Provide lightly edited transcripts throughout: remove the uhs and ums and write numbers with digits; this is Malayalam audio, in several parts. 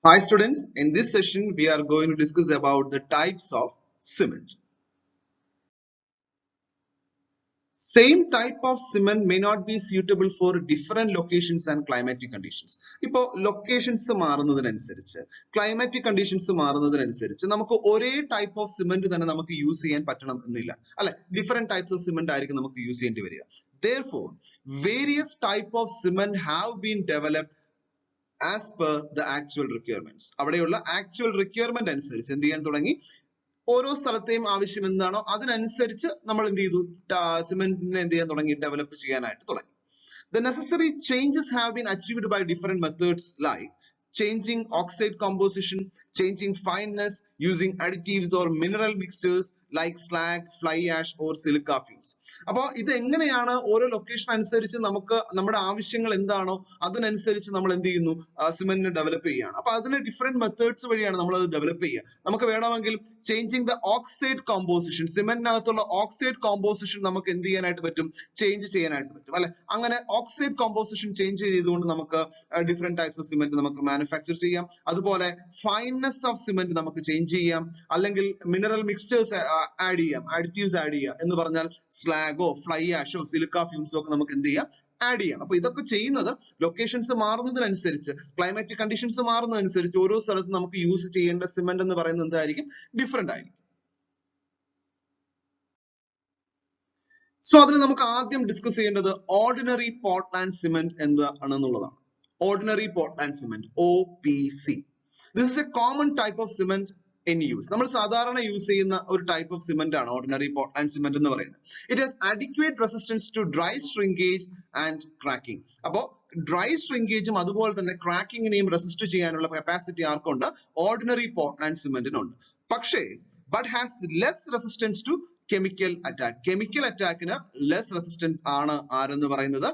Hi students, in this session we are going to discuss about the types of cement. Same type of cement may not be suitable for different locations and climatic conditions. ഇപ്പോൾ locations മാറുന്നതിനനുസരിച്ച് climatic conditions മാറുന്നതിനനുസരിച്ച് നമുക്ക് ഒരേ type of cement തന്നെ നമുക്ക് യൂസ് ചെയ്യാൻ പറ്റണം എന്നില്ല അല്ലെ different types of cement ആയിരിക്കും നമുക്ക് യൂസ് ചെയ്യേണ്ടി വരിക. Therefore, various type of cement have been developed as per the actual requirements. അവിടെയുള്ള actual requirement അനുസരിച്ച് എന്ത് ചെയ്യാൻ തുടങ്ങി ഓരോ സ്ഥലത്തെയും ആവശ്യം എന്താണോ അതിനനുസരിച്ച് നമ്മൾ എന്ത് ചെയ്തു സിമെന്റിനെ എന്ത് ചെയ്യാൻ തുടങ്ങി ഡെവലപ്പ് ചെയ്യാനായിട്ട് തുടങ്ങി. The necessary changes have been achieved by different methods like changing oxide composition, changing fineness, using additives or mineral mixtures like slag, fly ash or silica fumes. അപ്പോൾ ഇത് എങ്ങനെയാണ് ഓരോ ലൊക്കേഷൻ അനുസരിച്ച് നമുക്ക് നമ്മുടെ ആവശ്യങ്ങൾ എന്താണോ അതിനനുസരിച്ച് നമ്മൾ എന്ത് ചെയ്യുന്നു സിമെന്റിനെ ഡെവലപ്പ് ചെയ്യുകയാണ്. അപ്പോൾ അതിന് ഡിഫറെന്റ് മെത്തേഡ്സ് വഴിയാണ് നമ്മൾ അത് ഡെവലപ്പ് ചെയ്യുക. നമുക്ക് വേണമെങ്കിൽ ചേഞ്ചിങ് ദ ഓക്സൈഡ് കോമ്പോസിഷൻ, സിമെന്റിനകത്തുള്ള ഓക്സൈഡ് കോമ്പോസിഷൻ നമുക്ക് എന്ത് ചെയ്യാനായിട്ട് പറ്റും, ചേഞ്ച് ചെയ്യാനായിട്ട് പറ്റും അല്ലെ. അങ്ങനെ ഓക്സൈഡ് കോമ്പോസിഷൻ ചേഞ്ച് ചെയ്തുകൊണ്ട് നമുക്ക് ഡിഫറെന്റ് ടൈപ്സ് ഓഫ് സിമെന്റ് നമുക്ക് മാനുഫാക്ചർ ചെയ്യാം. അതുപോലെ ഫൈൻനെസ് ഓഫ് സിമെന്റ് നമുക്ക് ചേഞ്ച് ചെയ്യാം, അല്ലെങ്കിൽ മിനറൽ മിക്സ്ചേഴ്സ് ആഡ് ചെയ്യാം, അഡിറ്റീവ്സ് ആഡ് ചെയ്യാം എന്ന് പറഞ്ഞാൽ സ്ലാഗോ ഫ്ലൈ ആഷോ സിലിക്ക ഫ്യൂംസോ ഒക്കെ നമുക്ക് എന്ത് ചെയ്യാം, ആഡ് ചെയ്യാം. അപ്പൊ ഇതൊക്കെ ചെയ്യുന്നത് ലൊക്കേഷൻസ് മാറുന്നതിനനുസരിച്ച് ക്ലൈമാറ്റിക് കണ്ടീഷൻസ് മാറുന്നതനുസരിച്ച് ഓരോ സ്ഥലത്തും നമുക്ക് യൂസ് ചെയ്യേണ്ട സിമെന്റ് എന്ന് പറയുന്നത് എന്തായിരിക്കും, ഡിഫറെന്റ് ആയിരിക്കും. സോ അതിൽ നമുക്ക് ആദ്യം ഡിസ്കസ് ചെയ്യേണ്ടത് ഓർഡിനറി പോർട്ട്ലാൻഡ് സിമെന്റ് എന്താണെന്നുള്ളതാണ്. Ordinary Portland cement OPC. This is a common type of cement in use. നമ്മൾ സാധാരണ യൂസ് ചെയ്യുന്ന ഒരു ടൈപ്പ് ഓഫ് സിമെന്റ് ആണ് ഓർഡിനറി പോർട്ട്ലാൻഡ് സിമെന്റ് എന്ന് പറയുന്നത്. It has adequate resistance to dry shrinkage and cracking. അപ്പോൾ ഡ്രൈ ഷ്രിങ്കേജും അതുപോലെ തന്നെ ക്രാക്കിങ്ങിനെയും റെസിസ്റ്റ് ചെയ്യാനുള്ള കപ്പാസിറ്റി ആർക്കുണ്ട്, ഓർഡിനറി പോർട്ട്ലാൻഡ് സിമെന്റിനുണ്ട്. പക്ഷേ but has less resistance to chemical attack. Chemical അറ്റാക്കിന് ലെസ് റെസിസ്റ്റൻസ് ആണ് ആരെന്ന് പറയുന്നത്,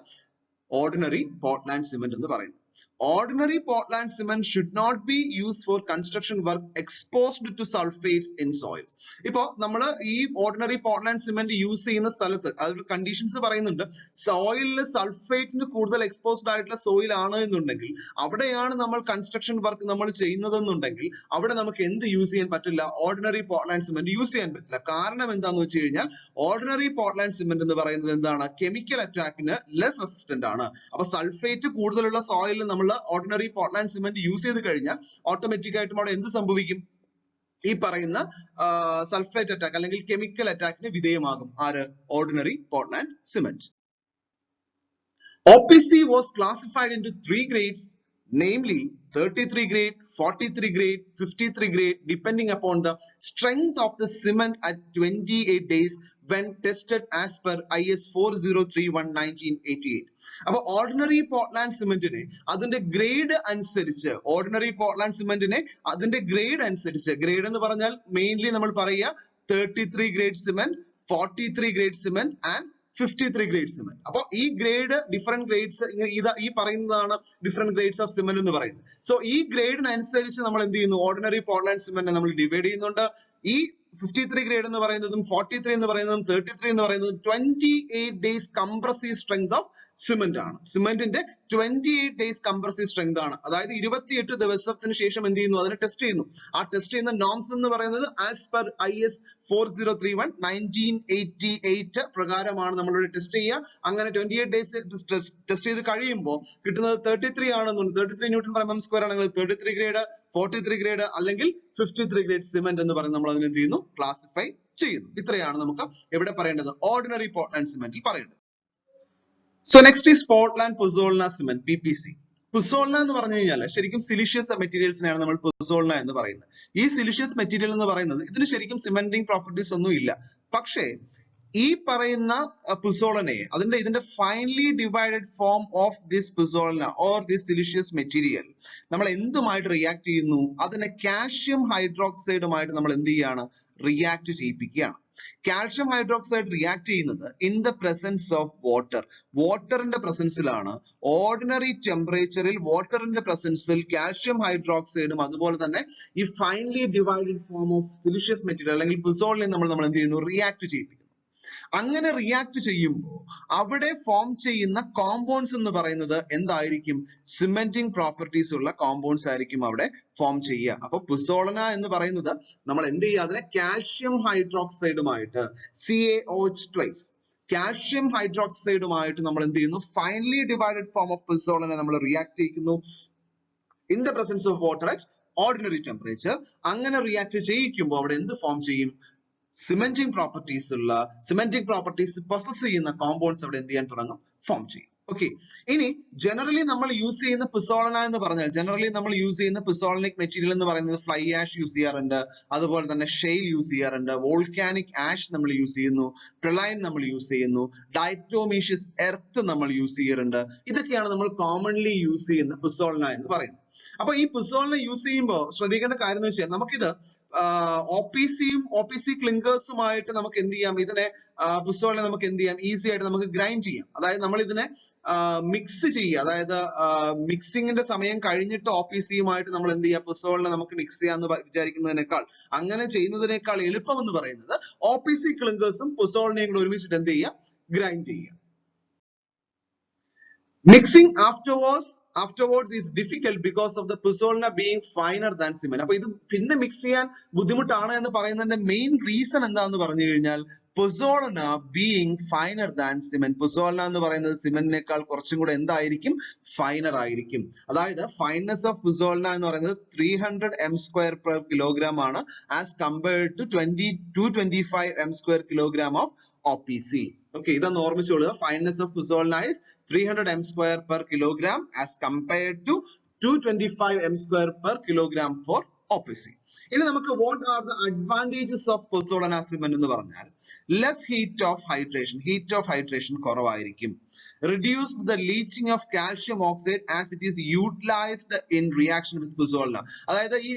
ഓർഡിനറി പോർട്ട്ലാൻഡ് സിമെന്റ് എന്ന് പറയുന്നത്. Ordinary Portland cement should not be used for construction work exposed to sulfates in soils. ഇപ്പോ നമ്മൾ ഈ ഓർഡിനറി പോർട്ട്ലാൻഡ് സിമെന്റ് യൂസ് ചെയ്യുന്ന സ്ഥലത്ത് അതിൽ കണ്ടീഷൻസ് പറയുന്നുണ്ട്. സോയിലിൽ സൾഫേറ്റിന് കൂടുതൽ എക്സ്പോസ്ഡ് ആയിട്ടുള്ള സോയിൽ ആണ് എന്നുണ്ടെങ്കിൽ, അവിടെയാണ് നമ്മൾ കൺസ്ട്രക്ഷൻ വർക്ക് നമ്മൾ ചെയ്യുന്നതെന്നുണ്ടെങ്കിൽ അവിടെ നമുക്ക് എന്ത് യൂസ് ചെയ്യാൻ പറ്റില്ല, ഓർഡിനറി പോർട്ട്ലാൻഡ് സിമെന്റ് യൂസ് ചെയ്യാൻ പറ്റില്ല. കാരണം എന്താന്ന് വെച്ച് കഴിഞ്ഞാൽ ഓർഡിനറി പോർട്ട്ലാൻഡ് സിമെന്റ് എന്ന് പറയുന്നത് എന്താണ്, കെമിക്കൽ അറ്റാക്കിന് ലെസ് റെസിസ്റ്റന്റ് ആണ്. അപ്പൊ സൾഫേറ്റ് കൂടുതലുള്ള സോയിലിൽ നമ്മൾ ഓർഡിനറി പോർട്ട്ലാൻഡ് സിമെന്റ് യൂസ് ചെയ്ത് കഴിഞ്ഞാൽ ഓട്ടോമാറ്റിക് ആയിട്ടും അവിടെ എന്ത് സംഭവിക്കും, ഈ പറയുന്ന സൾഫേറ്റ് അറ്റാക്ക് അല്ലെങ്കിൽ കെമിക്കൽ അറ്റാക്കിന് വിധേയമാകും ആര്, ordinary Portland cement. OPC was classified into 3 grades, namely 33 grade, 43 grade, 53 grade, depending upon the strength of the cement at 28 days when tested as per IS 4031/1988. അപ്പൊ ഓർഡിനറി പോർട്ട്ലാൻഡ് സിമെന്റിനെ അതിന്റെ ഗ്രേഡ് അനുസരിച്ച്, ഓർഡിനറി പോർട്ട്ലാൻഡ് സിമെന്റിനെ അതിന്റെ ഗ്രേഡ് അനുസരിച്ച്, ഗ്രേഡ് എന്ന് പറഞ്ഞാൽ മെയിൻലി നമ്മൾ പറയുക 33 grade cement, 43 grade cement and 53 grade cement. അപ്പൊ ഈ ഗ്രേഡ് ഡിഫറെന്റ് ഗ്രേഡ്സ് ഈ പറയുന്നതാണ് ഡിഫറെന്റ് ഗ്രേഡ്സ് ഓഫ് സിമെന്റ് എന്ന് പറയുന്നത്. സോ ഈ ഗ്രേഡിനനുസരിച്ച് നമ്മൾ എന്ത് ചെയ്യുന്നു, ഓർഡിനറി പോർട്ട്ലാൻഡ് സിമെന്റ് നമ്മൾ ഡിവൈഡ് ചെയ്യുന്നുണ്ട്. ഈ 53 ഗ്രേഡ് എന്ന് പറയുന്നതും 43 എന്ന് പറയുന്നതും 33 എന്ന് പറയുന്നതും 28 days compressive strength of cement ആണ്. സിമെന്റിന്റെ 28 ഡേയ്സ് കംപ്രസീവ് സ്ട്രെങ്ത് ആണ്. അതായത് 28 ദിവസത്തിന് ശേഷം എന്ത് ചെയ്യുന്നു, അതിനെ ടെസ്റ്റ് ചെയ്യുന്നു. ആ ടെസ്റ്റ് ചെയ്യുന്ന നോംസ് എന്ന് പറയുന്നത് ആസ് പെർ IS 4031/1988 പ്രകാരമാണ് നമ്മളിവിടെ ടെസ്റ്റ് ചെയ്യുക. അങ്ങനെ 28 ഡേയ്സ് ടെസ്റ്റ് ചെയ്ത് കഴിയുമ്പോൾ കിട്ടുന്നത് 33 ആണെന്നുണ്ട്, 33 ന്യൂട്ടൺ പെർ mm സ്ക്വയർ ആണെങ്കിൽ 33 ഗ്രേഡ്, 43 ഗ്രേഡ് അല്ലെങ്കിൽ 53 ഗ്രേഡ് സിമെന്റ് എന്ന് പറയുന്നത് നമ്മൾ അതിനെ എന്ത് ചെയ്യുന്നു, ക്ലാസിഫൈ ചെയ്യുന്നു. ഇത്രയാണ് നമുക്ക് എവിടെ പറയേണ്ടത്, ഓർഡിനറി പോർട്ട്ലാൻഡ് സിമെന്റിൽ പറയേണ്ടത്. So next is Portland pozzolana cement PPC. Pozzolana എന്ന് പറഞ്ഞു കഴിഞ്ഞാൽ ശരിക്കും സിലിഷ്യസ് മെറ്റീരിയൽസിനെയാണ് നമ്മൾ പുസോൾന എന്ന് പറയുന്നത്. ഈ സിലിഷ്യസ് മെറ്റീരിയൽ എന്ന് പറയുന്നത് ഇതിന് ശരിക്കും സിമെന്റിംഗ് പ്രോപ്പർട്ടീസ് ഒന്നും ഇല്ല. പക്ഷേ ഈ പറയുന്ന പുസോളനെ ഇതിന്റെ finely divided form of this pozzolana or this siliceous material നമ്മൾ എന്തുമായിട്ട് റിയാക്ട് ചെയ്യുന്നു, അതിനെ കാൽഷ്യം ഹൈഡ്രോക്സൈഡുമായിട്ട് നമ്മൾ എന്ത് ചെയ്യാണ്, റിയാക്ട് ചെയ്യിപ്പിക്കുകയാണ്. കാൽഷ്യം ഹൈഡ്രോക്സൈഡ് റിയാക്ട് ചെയ്യുന്നത് in the presence of water, വാട്ടറിന്റെ പ്രസൻസിലാണ്. ഓർഡിനറി ടെമ്പറേച്ചറിൽ വാട്ടറിന്റെ പ്രസൻസിൽ കാൽഷ്യം ഹൈഡ്രോക്സൈഡും അതുപോലെ തന്നെ ഈ finely divided form of siliceous material അല്ലെങ്കിൽ പുസോളിനെ നമ്മൾ എന്ത് ചെയ്യുന്നു, റിയാക്ട് ചെയ്യിപ്പിക്കുന്നു. അങ്ങനെ റിയാക്ട് ചെയ്യുമ്പോൾ അവിടെ ഫോം ചെയ്യുന്ന കോമ്പൗണ്ട്സ് എന്ന് പറയുന്നത് എന്തായിരിക്കും? സിമെന്റിങ് പ്രോപ്പർട്ടീസ് ഉള്ള കോമ്പൗണ്ട്സ് ആയിരിക്കും അവിടെ ഫോം ചെയ്യുക. അപ്പൊ പുസോളന എന്ന് പറയുന്നത് നമ്മൾ എന്ത് ചെയ്യുക? അതിനെ കാൽഷ്യം ഹൈഡ്രോക്സൈഡുമായിട്ട് CaOH twice കാൽഷ്യം ഹൈഡ്രോക്സൈഡുമായിട്ട് നമ്മൾ എന്ത് ചെയ്യുന്നു? ഫൈനലി ഡിവൈഡഡ് ഫോം ഓഫ് പുസോളനെ നമ്മൾ റിയാക്ട് ചെയ്യുന്നു in the presence of water at ordinary temperature. അങ്ങനെ റിയാക്ട് ചെയ്യിക്കുമ്പോൾ അവിടെ എന്ത് ഫോം ചെയ്യും? സിമെന്റിങ് പ്രോപ്പർട്ടീസ് പൊസസ് ചെയ്യുന്ന കോമ്പൗണ്ട്സ് അവിടെ എന്ത് ചെയ്യാൻ തുടങ്ങും? ഫോം ചെയ്യും. ഓക്കെ, ഇനി ജനറലി നമ്മൾ യൂസ് ചെയ്യുന്ന പുസോളന എന്ന് പറഞ്ഞാൽ പുസോളനിക് മെറ്റീരിയൽ എന്ന് പറയുന്നത് ഫ്ലൈ ആഷ് യൂസ് ചെയ്യാറുണ്ട്, അതുപോലെ തന്നെ ഷെയിൽ യൂസ് ചെയ്യാറുണ്ട്, വോൾക്കാനിക് ആഷ് നമ്മൾ യൂസ് ചെയ്യുന്നു, പ്രളൈൻ നമ്മൾ യൂസ് ചെയ്യുന്നു, ഡയറ്റോമീഷ്യസ് എർത്ത് നമ്മൾ യൂസ് ചെയ്യാറുണ്ട്. ഇതൊക്കെയാണ് നമ്മൾ കോമൺലി യൂസ് ചെയ്യുന്ന പുസോളന എന്ന് പറയുന്നത്. അപ്പൊ ഈ പുസോളന യൂസ് ചെയ്യുമ്പോൾ ശ്രദ്ധിക്കേണ്ട കാര്യം എന്ന് വെച്ചാൽ നമുക്കിത് OPC ക്ലിങ്കേഴ്സുമായിട്ട് നമുക്ക് എന്ത് ചെയ്യാം? ഇതിനെ പുസോളനെ നമുക്ക് എന്ത് ചെയ്യാം? ഈസി ആയിട്ട് നമുക്ക് ഗ്രൈൻഡ് ചെയ്യാം. അതായത് നമ്മൾ ഇതിനെ മിക്സ് ചെയ്യുക, അതായത് മിക്സിങ്ങിന്റെ സമയം കഴിഞ്ഞിട്ട് OPCയുമായിട്ട് നമ്മൾ എന്ത് ചെയ്യുക? പുസോളനെ നമുക്ക് മിക്സ് ചെയ്യാന്ന് വിചാരിക്കുന്നതിനേക്കാൾ, അങ്ങനെ ചെയ്യുന്നതിനേക്കാൾ എളുപ്പം എന്ന് പറയുന്നത് OPC ക്ലിങ്കേഴ്സും പുസോളനെയും കൂടെ ഒരുമിച്ചിട്ട് എന്ത് ചെയ്യുക? ഗ്രൈൻഡ് ചെയ്യുക. Mixing afterwards is difficult because of the pusolana being finer than cement. അപ്പൊ ഇത് പിന്നെ മിക്സ് ചെയ്യാൻ ബുദ്ധിമുട്ടാണ് എന്ന് പറയുന്നതിന്റെ മെയിൻ റീസൺ എന്താണെന്ന് പറഞ്ഞു കഴിഞ്ഞാൽ പുസോളന ബീയിങ് ഫൈനർ ദാൻ സിമെന്റ്. പുസോളന എന്ന് പറയുന്നത് സിമെന്റിനേക്കാൾ കുറച്ചും കൂടെ എന്തായിരിക്കും? ഫൈനർ ആയിരിക്കും. അതായത് ഫൈനസ് ഓഫ് പുസോളന എന്ന് പറയുന്നത് 300 m² per kilogram ആണ്, as compared to 225 m² kilogram of OPC. Okay, ഇതൊന്ന് ഓർമ്മിച്ചോളുക. Fineness of pozzolana is 300 m² per kilogram as compared to 225 m² per kilogram for OPC. ഇനി നമുക്ക് what are the advantages of pusolana cement എന്ന് പറഞ്ഞാൽ less heat of hydration കുറവായിരിക്കും, reduced the leaching of calcium oxide as it is utilized in reaction with pusolana. അതായത് ഈ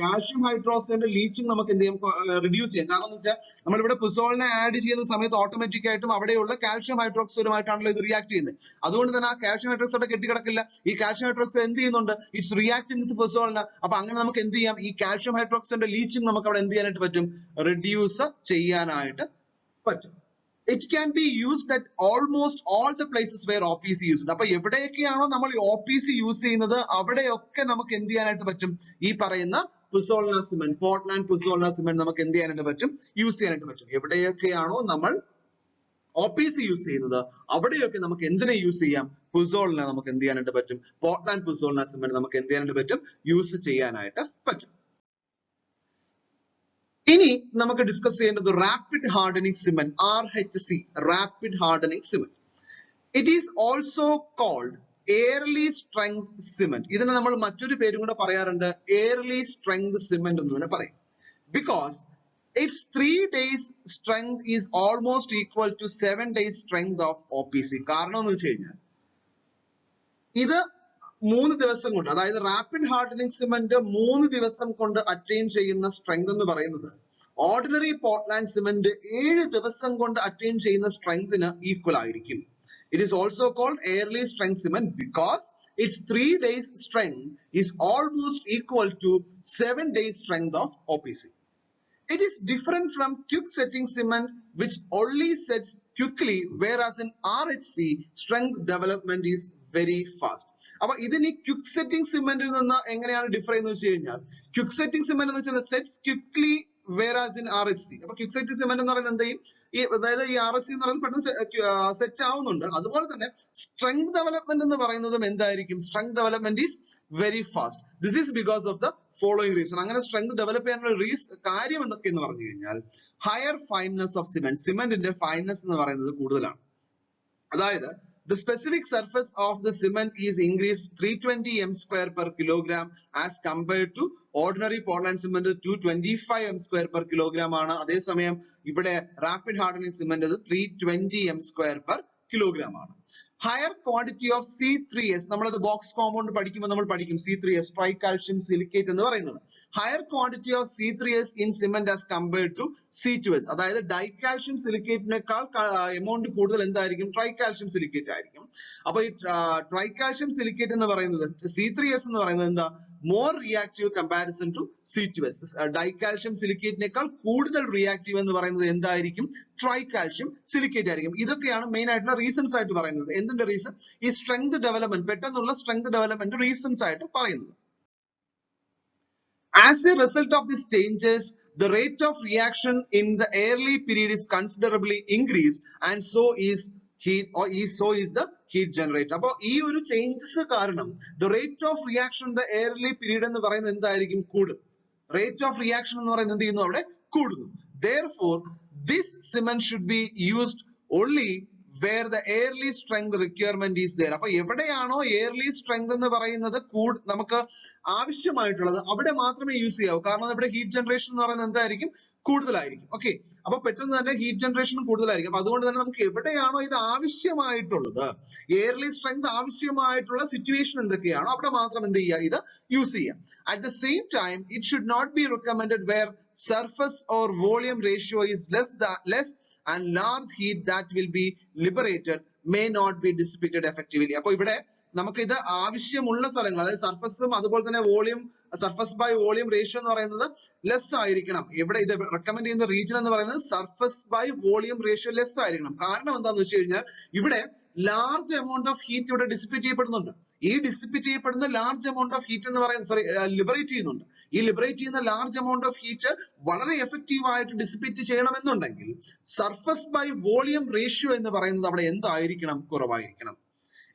കാൽഷ്യം ഹൈഡ്രോക്സൈഡിന്റെ ലീച്ചിങ് നമുക്ക് എന്ത് ചെയ്യാം? റിഡ്യൂസ് ചെയ്യാം. കാരണം എന്ന് വെച്ചാൽ നമ്മളിവിടെ പുസോളനെ ആഡ് ചെയ്യുന്ന സമയത്ത് ഓട്ടോമാറ്റിക് ആയിട്ടും അവിടെയുള്ള കാൽഷ്യം ഹൈഡ്രോക്സൈഡുമായിട്ടാണല്ലോ ഇത് റിയാക്ട് ചെയ്യുന്നത്. അതുകൊണ്ട് തന്നെ ആ കാൽഷ്യം ഹൈഡ്രോക്സൈഡ് കെട്ടിക്കിടക്കില്ല. ഈ കാൽഷ്യം ഹൈഡ്രോക്സൈഡ് എന്ത് ചെയ്യുന്നുണ്ട്? It's reacting with pozzolana. അപ്പൊ അങ്ങനെ നമുക്ക് എന്ത് ചെയ്യാം? ഈ കാൽഷ്യം ഹൈഡ്രോക്സൈഡിന്റെ ലീച്ചിങ് നമുക്ക് അവിടെ എന്ത് ചെയ്യാനായിട്ട് പറ്റും? റിഡ്യൂസ് ചെയ്യാനായിട്ട് പറ്റും. It can be used at almost all the places where OPC used. അപ്പൊ എവിടെയൊക്കെയാണോ നമ്മൾ OPC യൂസ് ചെയ്യുന്നത് അവിടെയൊക്കെ നമുക്ക് എന്ത് ചെയ്യാനായിട്ട് പറ്റും? ഈ പറയുന്ന പുസോളന സിമെന്റ്, പോർട്ട്ലാൻഡ് പുസോളന സിമെന്റ് നമുക്ക് എന്ത് ചെയ്യാനായിട്ട് പറ്റും? യൂസ് ചെയ്യാനായിട്ട് പറ്റും. എവിടെയൊക്കെയാണോ നമ്മൾ OPC യൂസ് ചെയ്യുന്നത് അവിടെയൊക്കെ നമുക്ക് എന്തിനെ യൂസ് ചെയ്യാം? പുസോളന നമുക്ക് എന്ത് ചെയ്യാനായിട്ട് പറ്റും? പോർട്ട്ലാൻഡ് പുസോളന സിമെന്റ് നമുക്ക് എന്ത് ചെയ്യാനായിട്ട് പറ്റും? യൂസ് ചെയ്യാനായിട്ട് പറ്റും. ഇനി നമുക്ക് ഡിസ്കസ് ചെയ്യേണ്ടത് rapid hardening cement, RHC, rapid hardening cement. It is also called early strength cement. ഇതിനെ നമ്മൾ മറ്റൊരു പേരും കൂടെ പറയാറുണ്ട്, എയർലി സ്ട്രെങ്ത് സിമെന്റ് എന്ന് തന്നെ പറയും. Because its 3 days strength is almost equal to 7 days strength of OPC. കാരണം എന്ന് വെച്ച് കഴിഞ്ഞാൽ ഇത് 3 ദിവസം കൊണ്ട്, അതായത് റാപ്പിഡ് ഹാർഡനിങ് സിമെന്റ് 3 ദിവസം കൊണ്ട് അറ്റൈൻ ചെയ്യുന്ന സ്ട്രെങ്ത് എന്ന് പറയുന്നത് ഓർഡിനറി പോർട്ട്ലാൻഡ് സിമെന്റ് 7 ദിവസം കൊണ്ട് അറ്റൈൻ ചെയ്യുന്ന സ്ട്രെങ്തിന് ഈക്വൽ ആയിരിക്കും. It is also called early strength cement because its 3 days strength is almost equal to 7 days strength of OPC. It is different from quick setting cement which only sets quickly, whereas in RHC strength development is very fast. അപ്പൊ ഇതിന് ക്വിക്ക് സെറ്റിംഗ് സിമെന്റിൽ നിന്ന് എങ്ങനെയാണ് ഡിഫർ ചെയ്യുന്നത് വെച്ച് കഴിഞ്ഞാൽ, ക്വിക്ക് സെറ്റിംഗ് സിമെന്റ് എന്ന് വെച്ചാൽ sets quickly whereas in RHC. അപ്പൊ ക്വിക്ക് സെറ്റിംഗ് സിമെന്റ് എന്ന് പറയുന്നത് എന്ത് ചെയ്യും? അതായത് ഈ RHC എന്ന് പറയുന്നത് പെട്ടെന്ന് സെറ്റ് ആവുന്നുണ്ട്. അതുപോലെ തന്നെ സ്ട്രെങ്ത് ഡെവലപ്മെന്റ് എന്ന് പറയുന്നതും എന്തായിരിക്കും? Strength development is very fast. This is because of the following reason. അങ്ങനെ സ്ട്രെങ്ത് ഡെവലപ്പ് ചെയ്യാനുള്ള കാര്യം എന്നൊക്കെ എന്ന് പറഞ്ഞു കഴിഞ്ഞാൽ ഹയർ ഫൈൻനെസ് ഓഫ് സിമെന്റ്, സിമെന്റിന്റെ ഫൈൻനെസ് എന്ന് പറയുന്നത് കൂടുതലാണ്. അതായത് the specific surface of the cement is increased 320 m² per kilogram as compared to ordinary Portland cement 225 m² per kilogram ആണ്. അതേസമയം ഇവിടെ rapid hardening cement 320 m² per kilogram ആണ്. higher quantity of C3S, നമ്മളത് ബോക്സ് കോമ്പൗണ്ട് പഠിക്കുമ്പോൾ നമ്മൾ പഠിക്കും C3S, ട്രൈകാൽഷ്യം സിലിക്കേറ്റ് എന്ന് പറയുന്നത്. higher quantity of C3S in cement as compared to C2S, അതായത് ഡൈകാൽഷ്യം സിലിക്കേറ്റിനേക്കാൾ എമൗണ്ട് കൂടുതൽ എന്തായിരിക്കും? ട്രൈകാൽഷ്യം സിലിക്കേറ്റ് ആയിരിക്കും. അപ്പൊ ഈ ട്രൈകാൽഷ്യം സിലിക്കേറ്റ് എന്ന് പറയുന്നത് C3S എന്ന് പറയുന്നത് എന്താ? more reactive comparison to C2S. ഡൈകാൽഷ്യം സിലിക്കേറ്റിനേക്കാൾ കൂടുതൽ റിയാക്റ്റീവ് എന്ന് പറയുന്നത് എന്തായിരിക്കും? ട്രൈകാൽഷ്യം സിലിക്കേറ്റ് ആയിരിക്കും. ഇതൊക്കെയാണ് മെയിൻ ആയിട്ടുള്ള റീസൺസ് ആയിട്ട് പറയുന്നത്. എന്തിന്റെ റീസൺ? ഈ സ്ട്രെങ്ത് ഡെവലപ്മെന്റ്, പെട്ടെന്നുള്ള സ്ട്രെങ്ത് ഡെവലപ്മെന്റ് റീസൺസ് ആയിട്ട് പറയുന്നത്. As a result of these changes, the rate of reaction in the early period is considerably increased, and so is the heat generator. അപ്പോൾ ഈ ഒരു ചേഞ്ചസ് കാരണം the rate of reaction in the early period എന്ന് പറയുന്നത് എന്തായിരിക്കും? കൂടും. Rate of reaction എന്ന് പറയുന്നത് എന്ത് ചെയ്യുന്നു? അവിടെ കൂടുന്നു. Therefore, this cement should be used only where the early strength requirement is there. അപ്പൊ എവിടെയാണോ early strength എന്ന് പറയുന്നത് നമുക്ക് ആവശ്യമായിട്ടുള്ളത് അവിടെ മാത്രമേ യൂസ് ചെയ്യാവൂ. കാരണം ഇവിടെ ഹീറ്റ് ജനറേഷൻ എന്ന് പറയുന്നത് എന്തായിരിക്കും? കൂടുതലായിരിക്കും. ഓക്കെ, അപ്പൊ പെട്ടെന്ന് തന്നെ ഹീറ്റ് ജനറേഷൻ കൂടുതലായിരിക്കും. അപ്പൊ അതുകൊണ്ട് തന്നെ നമുക്ക് എവിടെയാണോ ഇത് ആവശ്യമായിട്ടുള്ളത്, early strength ആവശ്യമായിട്ടുള്ള സിറ്റുവേഷൻ എന്തൊക്കെയാണോ അവിടെ മാത്രം എന്ത് ചെയ്യുക? ഇത് യൂസ് ചെയ്യാം. At the same time, it should not be recommended where surface or volume ratio is less and large heat that will be liberated may not be dissipated effectively. അപ്പോൾ ഇവിടെ നമുക്ക് ഇത് ആവശ്യമുള്ള സ്ഥലങ്ങൾ, അതായത് സർഫസും അതുപോലെ തന്നെ volume, surface by volume ratio എന്ന് പറയുന്നത് ലെസ് ആയിരിക്കണം. ഇവിടെ ഇത് റെക്കമെൻഡ് ചെയ്യുന്ന റീജിയൻ എന്ന് പറയുന്നത് surface by volume ratio less ആയിരിക്കണം. കാരണം എന്താണെന്ന് വെച്ച് കഴിഞ്ഞാൽ ഇവിടെ ലാർജ് എമൗണ്ട് ഓഫ് ഹീറ്റ് ഇവിടെ ഡിസിപ്പേറ്റ് ചെയ്യപ്പെടുന്നുണ്ട്. ഈ ഡിസിപ്പേറ്റ് ചെയ്യപ്പെടുന്ന ലാർജ് എമൗണ്ട് ഓഫ് ഹീറ്റ് എന്ന് പറയുന്നത് ലിബറേറ്റ് ചെയ്യുന്നുണ്ട്. ഈ ലിബറേറ്റ് ചെയ്യുന്ന ലാർജ് എമൗണ്ട് ഓഫ് ഹീറ്റ് വളരെ എഫക്റ്റീവ് ആയിട്ട് ഡിസിപ്പേറ്റ് ചെയ്യണമെന്നുണ്ടെങ്കിൽ സർഫസ് ബൈ വോളിയം റേഷ്യോ എന്ന് പറയുന്നത് അവിടെ എന്തായിരിക്കണം? കുറവായിരിക്കണം.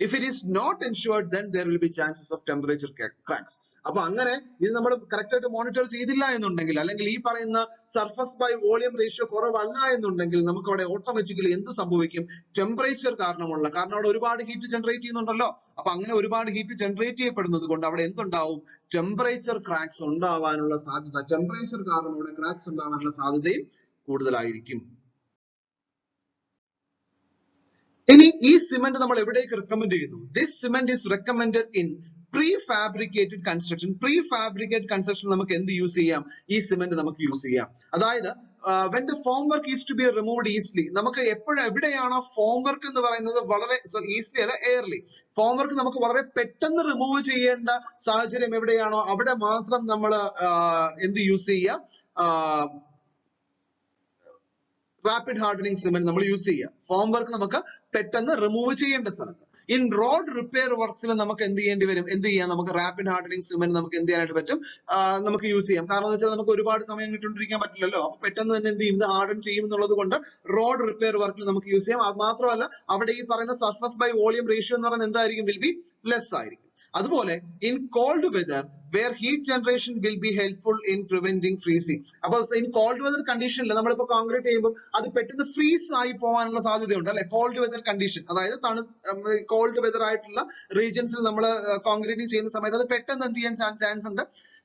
If it is not ensured, then there will be chances of temperature cracks. അപ്പൊ അങ്ങനെ ഇത് നമ്മൾ കറക്റ്റ് ആയിട്ട് മോണിറ്റർ ചെയ്തില്ല എന്നുണ്ടെങ്കിൽ, അല്ലെങ്കിൽ ഈ പറയുന്ന സർഫസ് ബൈ വോളിയം റേഷ്യോ കുറവല്ല എന്നുണ്ടെങ്കിൽ നമുക്ക് അവിടെ ഓട്ടോമാറ്റിക്കലി എന്ത് സംഭവിക്കും? ടെമ്പറേച്ചർ കാരണം അവിടെ ഒരുപാട് ഹീറ്റ് ജനറേറ്റ് ചെയ്യുന്നുണ്ടല്ലോ. അപ്പൊ അങ്ങനെ ഒരുപാട് ഹീറ്റ് ജനറേറ്റ് ചെയ്യപ്പെടുന്നത് കൊണ്ട് അവിടെ എന്തുണ്ടാവും? ടെമ്പറേച്ചർ ക്രാക്സ് ഉണ്ടാവാനുള്ള സാധ്യത, ടെമ്പറേച്ചർ കാരണം അവിടെ ക്രാക്സ് ഉണ്ടാവാനുള്ള സാധ്യതയും കൂടുതലായിരിക്കും. ഇനി ഈ സിമന്റ് നമ്മൾ എവിടേക്ക് റെക്കമെൻഡ് ചെയ്യുന്നു? This cement is recommended in prefabricated construction. Prefabricated construction നമുക്ക് എന്ത് യൂസ് ചെയ്യാം? ഈ സിമന്റ് നമുക്ക് യൂസ് ചെയ്യാം. അതായത് when the formwork is to be removed easily, നമുക്ക് എവിടെയാണോ ഫോംവർക്ക് എന്ന് പറയുന്നത് വളരെ ഈസിലി അല്ല, എയർലി ഫോംവർക്ക് നമുക്ക് വളരെ പെട്ടെന്ന് റിമൂവ് ചെയ്യേണ്ട സാഹചര്യം എവിടെയാണോ അവിടെ മാത്രം നമ്മൾ എന്ത് യൂസ് ചെയ്യാം? റാപ്പിഡ് ഹാർഡനിങ് സിമന്റ് നമ്മൾ യൂസ് ചെയ്യുക. ഫോം വർക്ക് നമുക്ക് പെട്ടെന്ന് റിമൂവ് ചെയ്യേണ്ട സ്ഥലത്ത്. ഇൻ റോഡ് റിപ്പയർ വർക്ക്സിൽ നമുക്ക് എന്ത് ചെയ്യേണ്ടി വരും? എന്ത് ചെയ്യാം? നമുക്ക് റാപ്പിഡ് ഹാർഡനിങ് സിമന്റ് നമുക്ക് എന്ത് ചെയ്യാനായിട്ട് പറ്റും? നമുക്ക് യൂസ് ചെയ്യാം. കാരണം എന്ന് വെച്ചാൽ നമുക്ക് ഒരുപാട് സമയം കിട്ടുകൊണ്ടിരിക്കാൻ പറ്റില്ലല്ലോ. അപ്പൊ പെട്ടെന്ന് തന്നെ എന്ത് ചെയ്യും? ഇത് ഹാർഡൻ ചെയ്യും എന്നുള്ളത് കൊണ്ട് റോഡ് റിപ്പയർ വർക്കിൽ നമുക്ക് യൂസ് ചെയ്യാം. അത് മാത്രമല്ല അവിടെ ഈ പറയുന്ന സർഫസ് ബൈ വോളിയം റേഷ്യോ എന്ന് പറയുന്നത് എന്തായിരിക്കും? വിൽ ബി ലെസ് ആയിരിക്കും. അതുപോലെ in cold weather where heat generation will be helpful in preventing freezing. അപ്പൊ in cold weather conditionൽ നമ്മളിപ്പോ കോൺക്രീറ്റ് ചെയ്യുമ്പോൾ അത് പെട്ടെന്ന് ഫ്രീസ് ആയി പോകാനുള്ള സാധ്യതയുണ്ട് അല്ലെ? കോൾഡ് വെതർ കണ്ടീഷൻ, അതായത് കോൾഡ് വെതർ ആയിട്ടുള്ള റീജിയൻസിൽ നമ്മൾ കോൺക്രീറ്റിംഗ് ചെയ്യുന്ന സമയത്ത് അത് പെട്ടെന്ന് എന്ത് ചെയ്യാൻ ചാൻസ് ഉണ്ട്?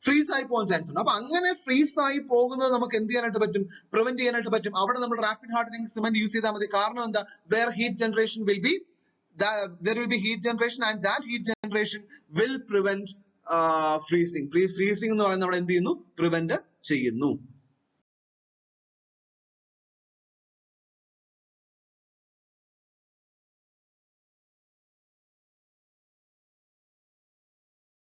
ഫ്രീസ് ആയി പോകാൻ ചാൻസ് ഉണ്ട്. അപ്പൊ അങ്ങനെ ഫ്രീസ് ആയി പോകുന്നത് നമുക്ക് എന്ത് ചെയ്യാനായിട്ട് പറ്റും? പ്രിവെന്റ് ചെയ്യാനായിട്ട് പറ്റും. അവിടെ നമ്മൾ റാപ്പിഡ് ഹാർഡനിങ് സിമന്റ് യൂസ് ചെയ്താൽ മതി. കാരണം എന്താ? where heat generation will be there will be heat generation and that heat generation will prevent freezing. Freezing എന്ന് പറയുന്നത് നമ്മൾ എന്ത് ചെയ്യുന്നു? പ്രിവെന്റ് ചെയ്യുന്നു.